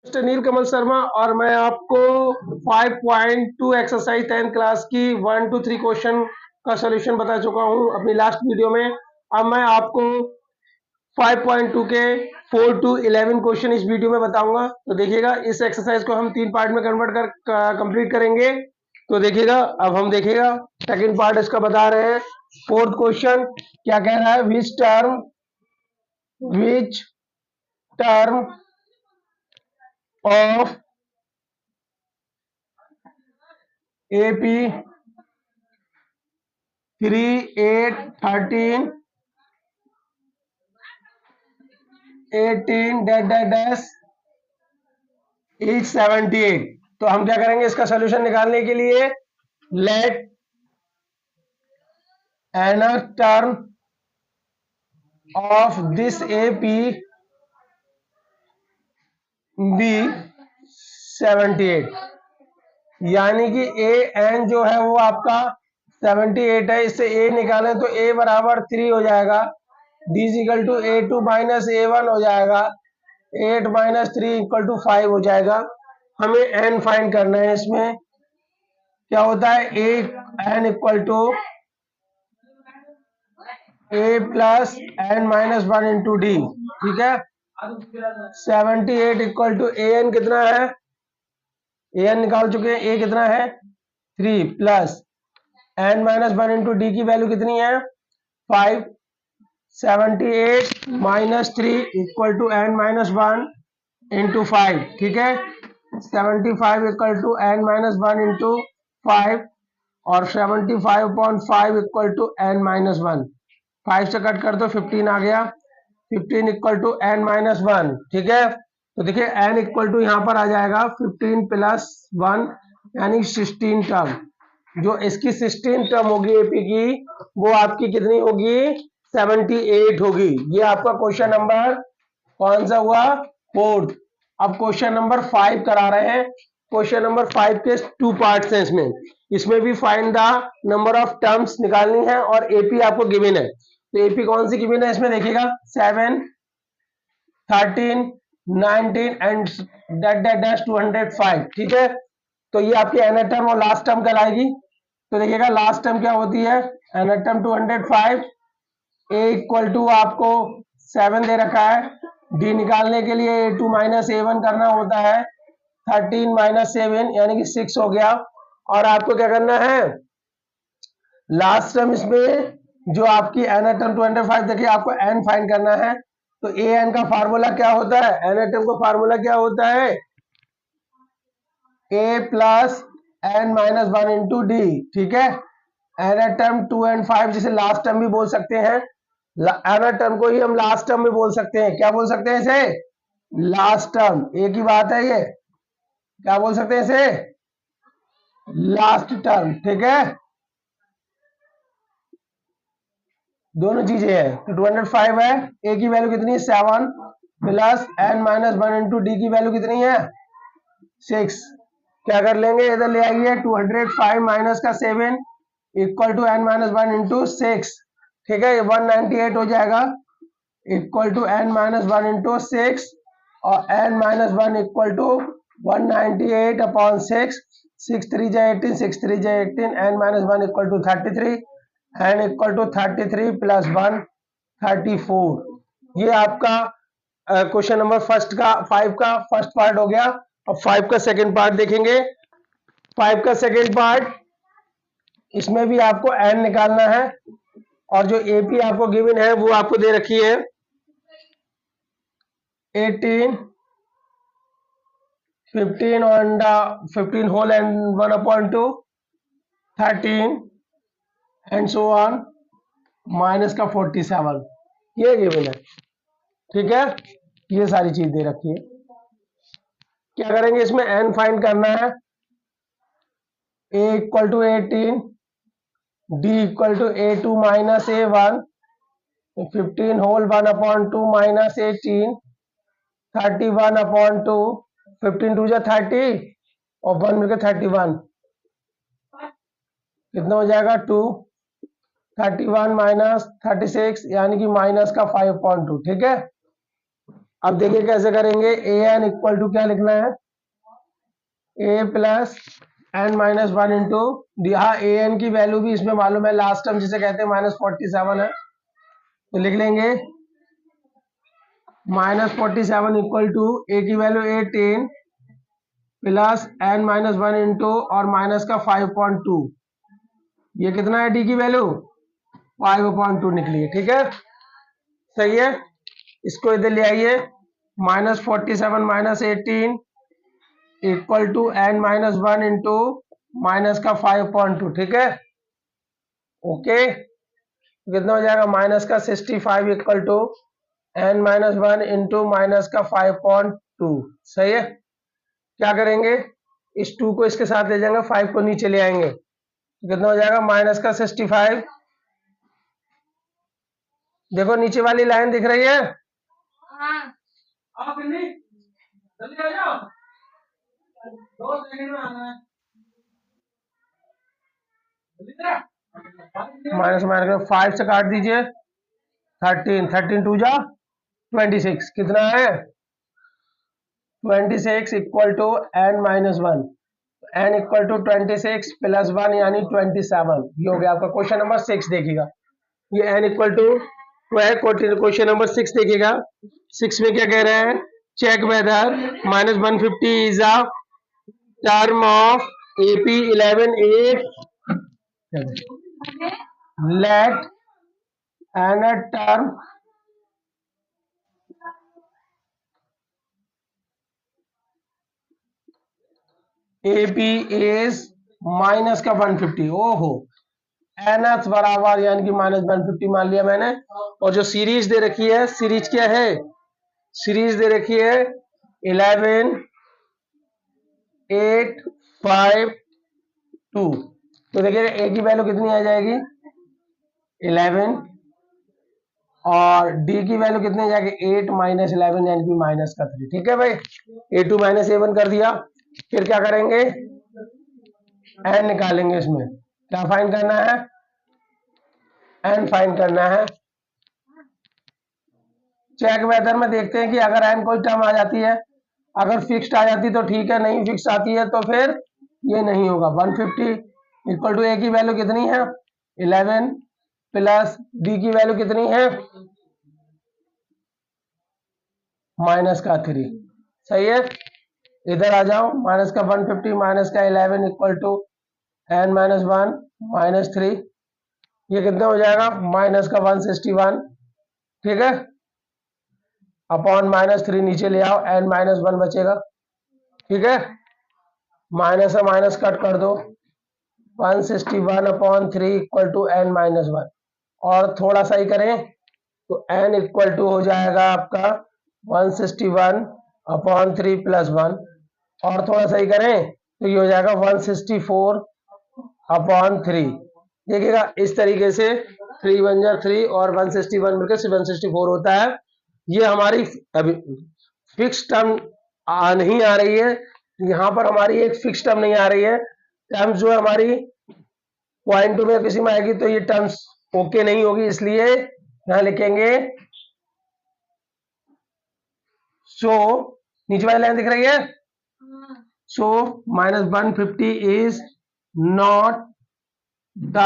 Mister नीलकमल शर्मा और मैं आपको 5.2 एक्सरसाइज 10th क्लास की 1 to 3 क्वेश्चन का सॉल्यूशन बता चुका हूं अपनी लास्ट वीडियो में। अब मैं आपको 5.2 के 4 to 11 क्वेश्चन इस वीडियो में बताऊंगा। तो देखिएगा, इस एक्सरसाइज को हम 3 पार्ट में कन्वर्ट कर कंप्लीट करेंगे। तो देखिएगा, अब हम देखिएगा सेकंड पार्ट इसका बता रहे हैं। फोर्थ क्वेश्चन क्या कह रहा है, which term of AP 3, 8, 13, 18 dash is 78। तो हम क्या करेंगे, इसका सोल्यूशन निकालने के लिए let n term of this AP be 78, यानी कि एन जो है वो आपका 78 है। इससे ए निकालें तो ए बराबर 3 हो जाएगा, D equal to A2 minus A1 हो जाएगा, 8 माइनस 3 इक्वल टू 5 हो जाएगा। हमें एन फाइंड करना है। इसमें क्या होता है, a n equal to a plus n minus 1 into d. ठीक है, 78 इक्वल टू ए एन कितना है, ए एन निकाल चुके हैं, ए कितना है 3 plus n minus 1 into d की वैल्यू कितनी है 5। 78 minus 3 equal to n minus 1 into 5। ठीक है, 75 equal to n minus 1 into 5 और 75/5 इक्वल टू एन माइनस 1। 5 से कट कर दो, 15 आ गया, 15 इक्वल टू एन माइनस 1। ठीक है, तो देखिए एन इक्वल टू यहाँ पर आ जाएगा 15 प्लस 1 यानी 16 टर्म। जो इसकी 16 टर्म होगी एपी की, वो आपकी कितनी होगी 78 होगी। ये आपका क्वेश्चन नंबर कौन सा हुआ, फोर्थ। अब क्वेश्चन नंबर 5 करा रहे हैं। क्वेश्चन नंबर 5 के 2 पार्ट्स हैं। इसमें भी find the number of terms निकालनी है और एपी आपको गिवन है। तो एपी कौन सी गिवन है इसमें देखिएगा, 7, 13, 19 एंड डैश 205। ठीक है, तो ये आपकी एनएट टर्म और लास्ट टर्म कहलाएगी। तो देखिएगा लास्ट टर्म क्या होती है, एनएट टर्म 205, ए इक्वल टू आपको 7 दे रखा है, डी निकालने के लिए A2 माइनस A1 करना होता है, 13 माइनस 7 यानी कि 6 हो गया। और आपको क्या करना है, लास्ट टर्म इसमें जो आपकी एनएट टर्म 205, देखिए आपको एन फाइंड करना है। तो ए एन का फार्मूला क्या होता है, एनएट टर्म का फार्मूला क्या होता है, a plus n minus 1 into d. ठीक है, एनएट टर्म 2 and 5 जिसे लास्ट टर्म भी बोल सकते हैं, एनएट टर्म को ही हम लास्ट टर्म भी बोल सकते हैं। क्या बोल सकते हैं इसे, लास्ट टर्म। एक ही बात है ये, क्या बोल सकते हैं इसे, लास्ट टर्म। ठीक है, दोनों चीजें हैं। तो 205 है, ए की वैल्यू कितनी 7 plus n minus 1 into d की वैल्यू कितनी है 6। क्या कर लेंगे, इधर ले आइए, 205 माइनस का 7 equal to n minus 1 into 6। ठीक है, ये 198 हो जाएगा, equal to n minus 1 into 6 और एन माइनस 1 इक्वल टू 198/6। 6 3 जा 18, 6 3 जा 18, n minus 1 equal to 33, n equal to 33 plus 1 34। ये आपका क्वेश्चन नंबर 5 का फर्स्ट पार्ट हो गया। अब 5 का सेकंड पार्ट देखेंगे। 5 का सेकंड पार्ट, इसमें भी आपको एन निकालना है और जो एपी आपको गिवन है वो आपको दे रखी है 18, 15 और 15 whole and 1/2, 13 and so on minus का 47, ये गिवन है। ठीक है, ये सारी चीज दे रखी है। क्या करेंगे, इसमें एन फाइंड करना है, a equal to 18, d equal to A2 minus A1, 15 whole 1/2 minus 18, 31/2, 15 2 जा 30 और 1 मिलकर 31, कितना हो जाएगा 2, 31 माइनस 36 यानी कि माइनस का 5/2। ठीक है, अब देखिए कैसे करेंगे, ए एन इक्वल टू क्या लिखना है, a plus n minus one into, हाँ ए एन की वैल्यू भी इसमें मालूम है, लास्ट टर्म जिसे कहते हैं -47 है, तो लिख लेंगे -47 इक्वल टू ए की value 18 plus n minus one into और माइनस का 5.2, ये कितना है डी की वैल्यू 5.2 निकली है, ठीक है सही है। इसको इधर ले आइए, -47 minus 18 equal to n minus one into minus का 5.2, ठीक है ओके। कितना हो जाएगा, माइनस का 65 equal to n minus one into minus का 5.2, सही है। क्या करेंगे, इस 2 को इसके साथ ले जाएंगे, 5 को नीचे ले आएंगे, तो कितना हो जाएगा माइनस का 65, देखो नीचे वाली लाइन दिख रही है, माइनस माइनस 5 से काट दीजिए, 13 2 जा 26, कितना है 26 equal to n minus one, n equal to 26 plus 1 यानी 27, ये हो गया आपका क्वेश्चन नंबर 6। देखिएगा ये n equal to question number 6 देखिएगा, 6 में क्या कह रहे हैं, check whether -150 is a term of AP 11 let and a term AP is minus का 150, ओहो NF बराबर यानी कि -150 मान लिया मैंने, और जो सीरीज दे रखी है, सीरीज क्या है, सीरीज दे रखी है 11 8 5 2, तो देखिए ए की वैल्यू कितनी आ जाएगी 11 और डी की वैल्यू कितनी आ जाएगी 8 माइनस 11 यानी कि माइनस का 3, ठीक है भाई, A2 माइनस A1 कर दिया। फिर क्या करेंगे, एन निकालेंगे, इसमें क्या फाइंड करना है, एन फाइंड करना है। चेक वेदर में देखते हैं कि अगर एन कोई टर्म आ जाती है, अगर फिक्स्ड आ जाती तो ठीक है, नहीं फिक्स आती है तो फिर ये नहीं होगा। 150 इक्वल टू ए की वैल्यू कितनी है 11 प्लस डी की वैल्यू कितनी है माइनस का 3, सही है। इधर आ जाओ, माइनस का 150 माइनस का 11 equal to n minus one minus 3, ये कितना हो जाएगा माइनस का 161, ठीक है, अपॉन -3 नीचे ले आओ, एन माइनस वन बचेगा, ठीक है, माइनस से माइनस कट कर दो, 161/3 equal to n minus one, और थोड़ा सा ही करें तो एन इक्वल टू हो जाएगा आपका 161/3 प्लस 1, और थोड़ा सा ही करें तो ये हो जाएगा 164/3। देखिएगा इस तरीके से 3 1 जा 3 और 161 मिलकर 164 होता है। ये हमारी अभी फिक्स टर्म नहीं आ रही है, यहाँ पर हमारी एक फिक्स टर्म नहीं आ रही है, टर्म्स जो हमारी पॉइंट टू में किसी में आएगी तो ये टर्म्स ओके नहीं होगी, इसलिए यहाँ लिखेंगे सो, नीचे वाली लाइन दिख रही है, सो -150 is not the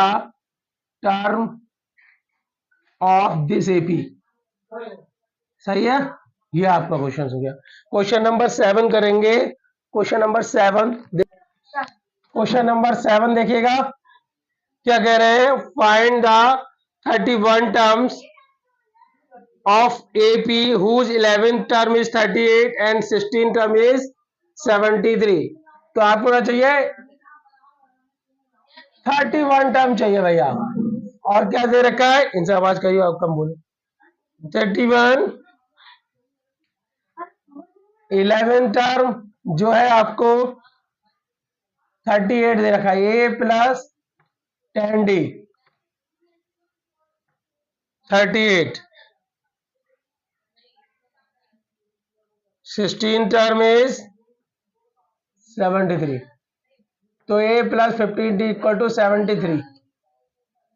term of this AP, सही है। ये आपका क्वेश्चन हो गया। क्वेश्चन नंबर 7 करेंगे, क्वेश्चन नंबर 7, क्वेश्चन नंबर 7 देखिएगा क्या कह रहे हैं, find the 31 terms of AP whose 11th term is 38 and 16th term is 73, तो आपको ना चाहिए 31 टर्म चाहिए भैया, और क्या दे रखा है, इनसे आवाज करिए, आप कम बोले, 31 11 टर्म जो है आपको 38 दे रखा है, a plus 10D 38, 16 term is 73, तो a plus 15D equal to 73,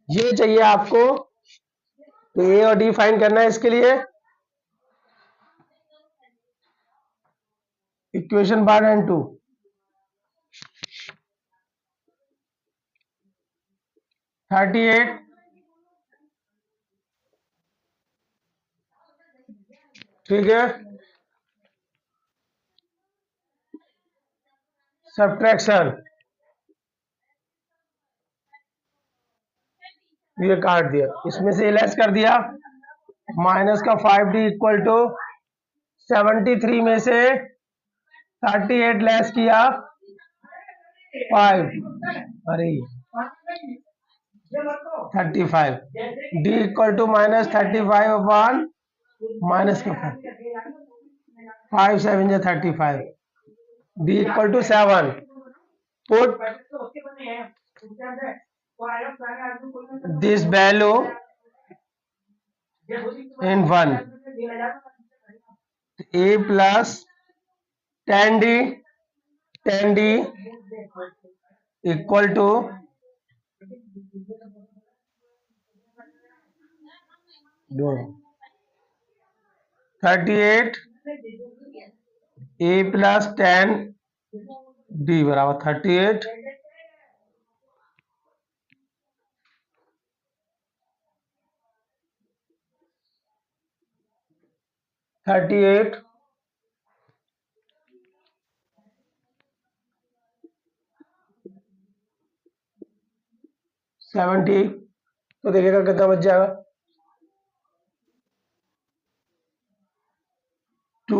ये चाहिए आपको, तो a और d फाइंड करना है। इसके लिए इक्वेशन 1 and 2, 38, ठीक है, सब्ट्रैक्शन, ये काट दिया, इसमें से लेस कर दिया, माइनस का 5d इक्वल टू 73 में से 38 लेस किया 5, अरे 35, d equal to minus 35 upon minus का 5 7 35, d equal to 7, put this value in 1, a plus 10d equal to 38, a plus 10d बराबर 38, $70, तो देखिएगा कितना बच जाएगा 2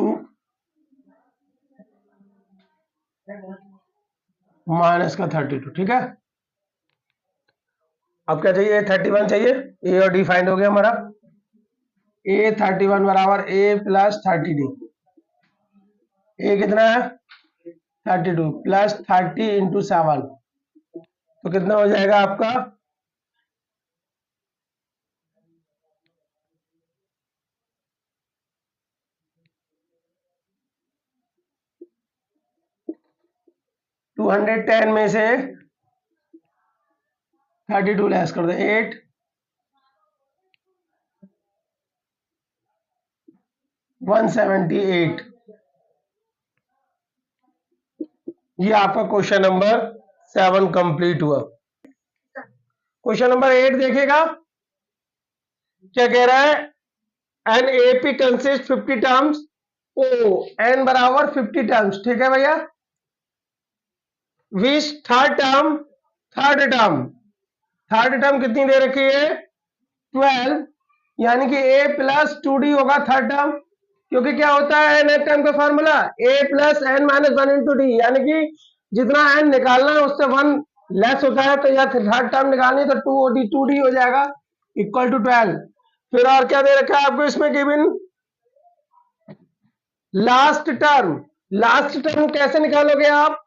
माइनस का 32, ठीक है। अब क्या चाहिए, 31 चाहिए, ए और डी फाइंड हो गया हमारा, ए 31 बराबर ए प्लस 30d, ए कितना है 32 प्लस 30 इंटू 7, तो कितना हो जाएगा आपका 210 में से 32 लेस कर दो 8, 178, ये आपका क्वेश्चन नंबर 7 कंप्लीट हुआ। क्वेश्चन नंबर 8 देखेगा, क्या कह रहा है, एन एपी कंसिस्ट 50 टर्म्स, ओ एन बराबर 50 टर्म्स, ठीक है भैया, विच थर्ड टर्म कितनी दे रखी है 12, यानी कि a प्लस 2d होगा थर्ड टर्म, क्योंकि क्या होता है एन टर्म का formula a plus n minus 1 into d, यानी कि जितना n निकालना है उससे 1 लेस होता है, तो यह थर्ड टर्म निकालनी तो 2d हो जाएगा इक्वल टू 12। फिर और क्या दे रखा है आपको इसमें गिवन, लास्ट टर्म कैसे निकालोगे आप,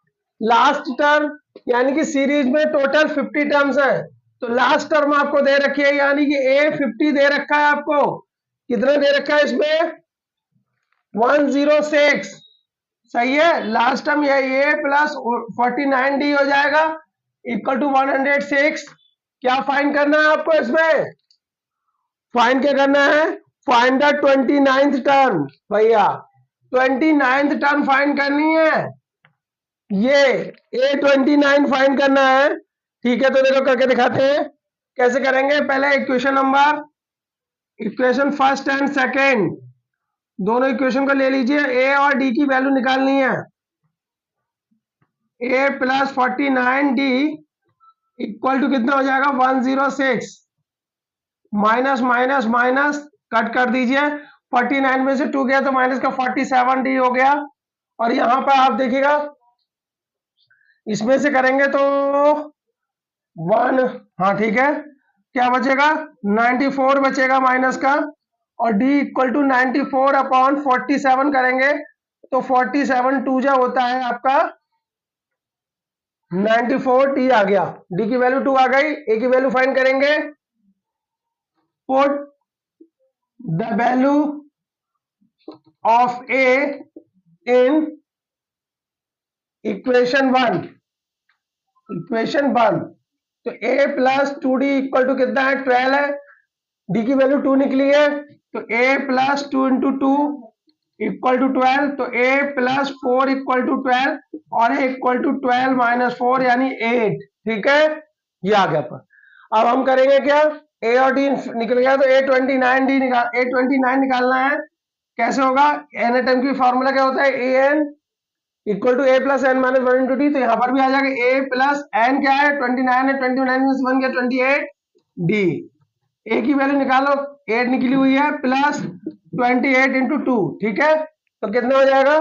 लास्ट टर्म यानी कि सीरीज में टोटल 50 टर्म्स है, तो लास्ट टर्म आपको दे रखी है, यानी कि a 50 दे रखा है आपको, कितना दे रखा है इसमें 106, सही है, लास्ट टर्म यह a प्लस 49d हो जाएगा इक्वल टू 106। क्या फाइंड करना है आपको इसमें, फाइंड क्या करना है, फाइंड द 29th टर्म, भैया 29th टर्म फाइंड करनी है, ये A29 फाइंड करना है, ठीक है, तो देखो करके दिखाते हैं कैसे करेंगे। पहले इक्वेशन फर्स्ट एंड सेकेंड दोनों इक्वेशन को ले लीजिए, A और D की वैल्यू निकालनी है, A plus 49D equal to कितना हो जाएगा 106, माइनस माइनस माइनस कट कर दीजिए, 49 में से 2 गया तो माइनस का 47D हो गया, और यहां पर आप देखिएगा इसमें से करेंगे तो 1, हाँ ठीक है, क्या बचेगा 94 बचेगा माइनस का, और d इक्वल टू 94 अपॉन 47 करेंगे तो 47 2 जा होता है आपका 94, t आ गया, d की वैल्यू 2 आ गई, a की वैल्यू फाइंड करेंगे, put the value of a in equation 1, तो a plus 2d equal to कितना है 12 है, d की वैल्यू 2 निकली है, तो a plus 2 into 2 equal to 12, तो a प्लस 4 इक्वल टू 12 और a इक्वल टू 12 माइनस 4 यानी 8। ठीक है, ये आ गया पर। अब हम करेंगे क्या, a और d निकल गया तो a29d निकालना है। कैसे होगा, एन टर्म की फॉर्मूला क्या होता है, a n equal to a plus n minus one into d. तो यहाँ पर भी आ जाएगा ए प्लस एन क्या है 29 है, 29 में 1 क्या 28 डी। ए की वैल्यू निकालो, 8 निकली हुई है प्लस 28 इंटू 2। ठीक है, तो कितना हो जाएगा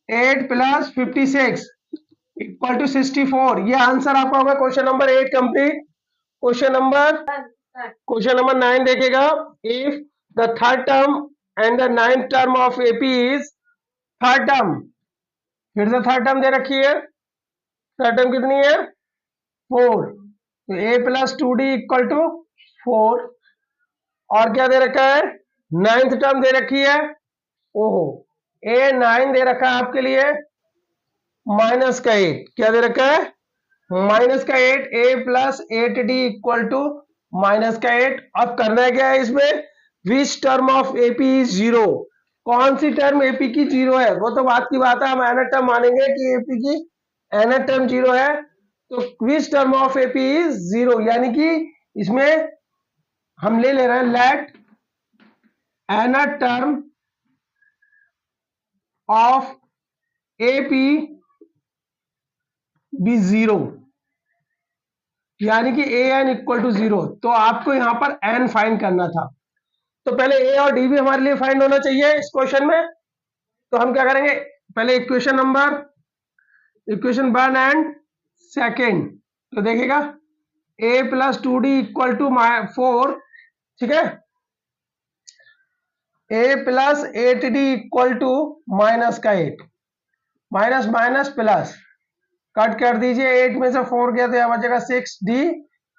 8 प्लस 56 इक्वल टू 64। ये आंसर आपका होगा question number 8 complete. Question number 9 देखेगा, if the third term and the ninth term of AP is third term, फिर से थर्ड टर्म दे रखी है, थर्ड टर्म कितनी है 4, तो a plus 2d equal to 4। और क्या दे रखा है, नाइन्थ टर्म दे रखी है, ओहो a9 दे रखा है आपके लिए माइनस का 8, क्या दे रखा है माइनस का 8, a plus 8d equal to minus का 8। अब करना है क्या है इसमें, which term of AP is 0, कौन सी टर्म एपी की 0 है, वो तो बात की बात है, हम एनथ टर्म मानेंगे कि एपी की एनथ टर्म 0 है। तो which term of AP is 0, यानी कि इसमें हम ले रहे हैं let nth term of AP be 0, यानी कि ए एन इक्वल टू 0। तो आपको यहां पर एन फाइंड करना था, तो पहले ए और डी भी हमारे लिए फाइंड होना चाहिए इस क्वेश्चन में। तो हम क्या करेंगे, पहले इक्वेशन 1 एंड सेकेंड, तो देखिएगा a plus 2d equal to 4, ठीक है, a plus 8d equal to minus का 8, माइनस माइनस प्लस कट कर दीजिए, 8 में से 4 गया तो यहां बचेगा 6d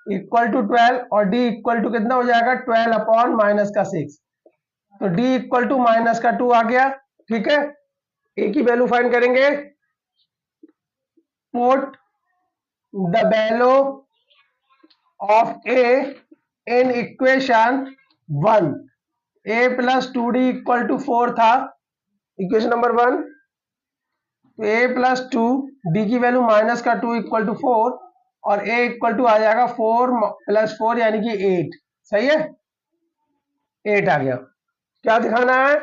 इक्वल टू 12 और d इक्वल टू कितना हो जाएगा 12 अपॉन माइनस का 6, तो d इक्वल टू माइनस का 2 आ गया। ठीक है, a की वैल्यू फाइंड करेंगे, put the value of a in equation 1, a plus 2d equal to 4 था इक्वेशन नंबर 1, तो a प्लस 2 d की वैल्यू माइनस का 2 इक्वल टू 4 और a इक्वल टू आ जाएगा 4 प्लस 4 यानी कि 8। सही है, 8 आ गया। क्या दिखाना है,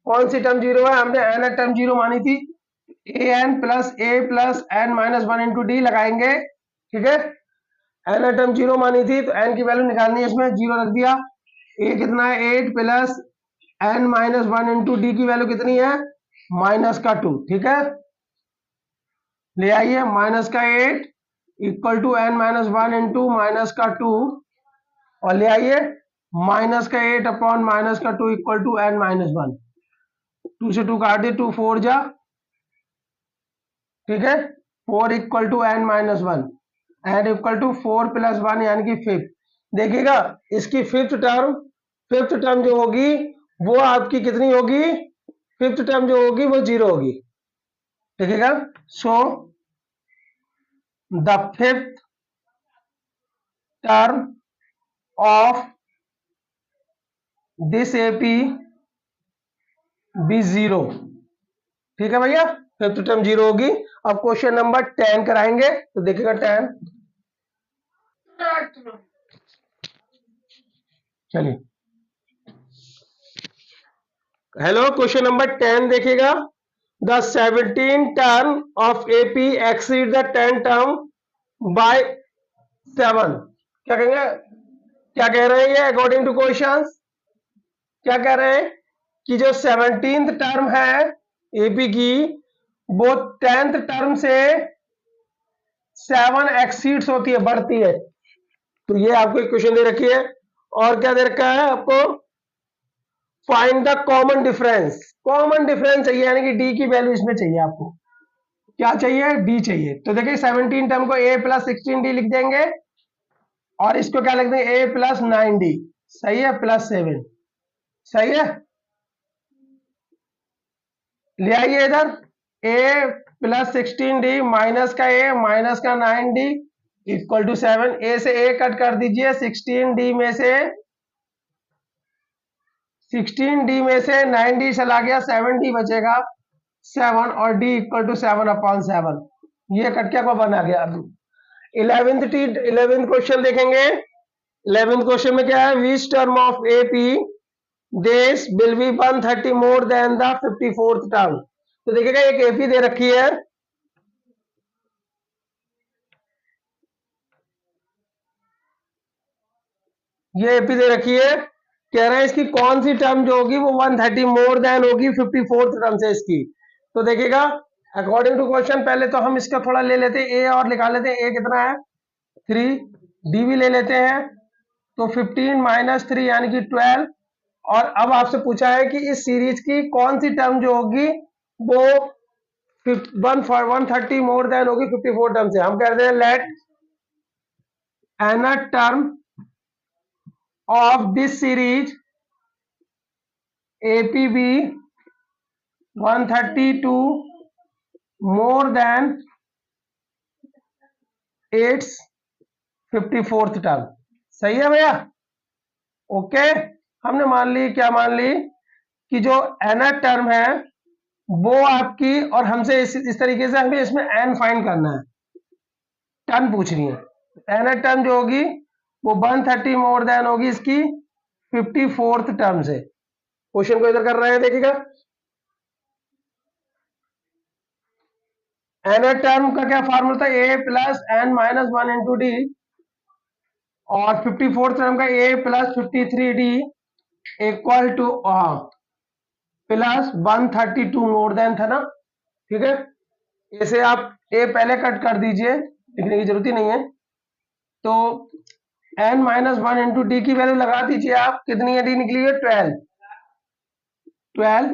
कौन सी टर्म 0 है, हमने एन टर्म 0 मानी थी, a plus n minus 1 into d लगाएंगे। ठीक है, एन टर्म 0 मानी थी तो एन की वैल्यू निकालनी है, इसमें 0 रख दिया, ए कितना है 8 plus n minus 1 into d की वैल्यू कितनी है माइनस का 2। ठीक है, ले आइए माइनस का 8 equal to n minus 1 into minus का 2 और ले आइए माइनस का 8 अपॉन माइनस का 2 इक्वल टू एन माइनस 1, 2 से 2 काट दिए, 2 4 जा, ठीक है, 4 equal to n minus 1, n equal to 4 plus 1 यानी कि 5। देखिएगा इसकी फिफ्थ टर्म जो होगी वो आपकी कितनी होगी, फिफ्थ टर्म जो होगी वो 0 होगी। देखिएगा, so the fifth term of this AP be 0। ठीक है भैया, फिफ्थ टर्म 0 होगी। अब क्वेश्चन नंबर 10 कराएंगे, तो देखिएगा 10, चलिए हेलो, क्वेश्चन नंबर 10 देखिएगा, the 17 term of AP exceed the 10 term by 7। क्या कहेंगे, क्या कह रहे हैं ये अकॉर्डिंग टू क्वेश्चंस, क्या कह रहे हैं कि जो 17th टर्म है एपी की वो 10th टर्म से 7 एक्सीड्स होती है, बढ़ती है। तो ये आपको इक्वेशन दे रखी है, और क्या दे रखा है आपको, find the common difference. Common difference चाहिए, यानी कि डी की वैल्यू इसमें चाहिए आपको, क्या चाहिए डी चाहिए। तो देखिए 17 टर्म को a प्लस 16d लिख देंगे और इसको क्या लिख देंगे a प्लस 9d, सही है, प्लस 7, सही है, ले आइए इधर, a प्लस 16d माइनस का a माइनस का 9d इक्वल टू 7, a से a कट कर दीजिए, 16d में से 16d में से 9d चला गया, 7d बचेगा 7 और d इक्वल टू 7/7, ये कट के आपको बना गया। अभी 11th क्वेश्चन देखेंगे। 11th क्वेश्चन में क्या है, विच term of AP this will be 130 more than the 54th term. तो देखिएगा एक AP दे रखी है, ये AP दे रखी है, कह रहा है इसकी कौन सी टर्म जो होगी वो 130 मोर देन होगी 54th टर्म से इसकी। तो देखिएगा अकॉर्डिंग टू क्वेश्चन पहले तो हम इसका थोड़ा ले लेते हैं A और निकाल लेते हैं। A कितना है 3, D भी ले लेते हैं, तो 15 - 3 यानी कि 12। और अब आपसे पूछा है कि इस सीरीज की कौन सी टर्म जो होगी वो 130 मोर देन होगी 54 टर्म से। हम कहते हैं let n term of this series APB 132 more than its 54th term. सही है भैया, ओके। हमने मान ली, क्या मान ली कि जो nth टर्म है वो आपकी, और हमसे इस तरीके से हमें इसमें n फाइंड करना है, टर्म पूछ रही है। nth टर्म जो होगी वो 130 मोर देन होगी इसकी 54th टर्म से। क्वेश्चन को इधर कर रहे हैं, देखिएगा nth टर्म का क्या फार्मूला था, a plus n minus 1 into D, और 54th टर्म का a plus 53d equal two plus 132 more than था ना, ठीक है। इसे आप a पहले कट कर दीजिए, लिखने की जरूरत ही नहीं है। तो n - 1 इंटू डी की वैल्यू लगा दीजिए आप, कितनी है, डी निकली है 12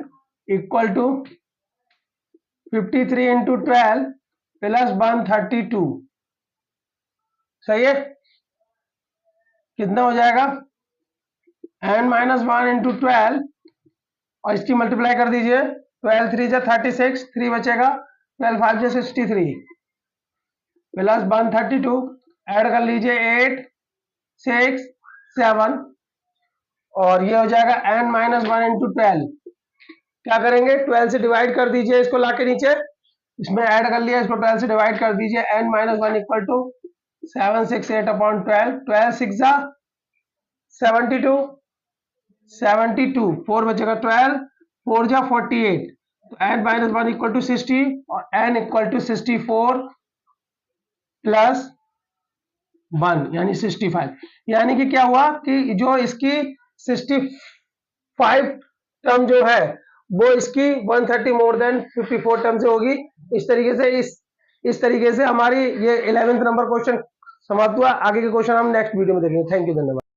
इक्वल टू 53 इंटू 12 प्लस 132। सही है, कितना हो जाएगा n - 1 इंटू 12 और इसकी मल्टीप्लाई कर दीजिए, 12 3 जा 36, 3 बचेगा, 12 5 जा 63 प्लस 132, ऐड कर लीजिए 8 6 7, और ये हो जाएगा n - 1 इंटू 12। क्या करेंगे, 12 से डिवाइड कर दीजिए इसको, लाके नीचे इसमें ऐड कर लिया, इसको 12 से डिवाइड कर दीजिए, n - 1 इक्वल टू 768/12, 12 6 जा 72, 72 4 बचेगा, 12 4 जा 48, तो n - 1 इक्वल टू 60 और n इक्वल टू 64 प्लस 1 यानी 65। यानी कि क्या हुआ कि जो इसकी 65 टर्म जो है वो इसकी 130 मोर देन 54 टर्म से होगी। इस तरीके से इस तरीके से हमारी ये 11th नंबर क्वेश्चन समाप्त हुआ। आगे के क्वेश्चन हम नेक्स्ट वीडियो में देखेंगे। थैंक यू, धन्यवाद।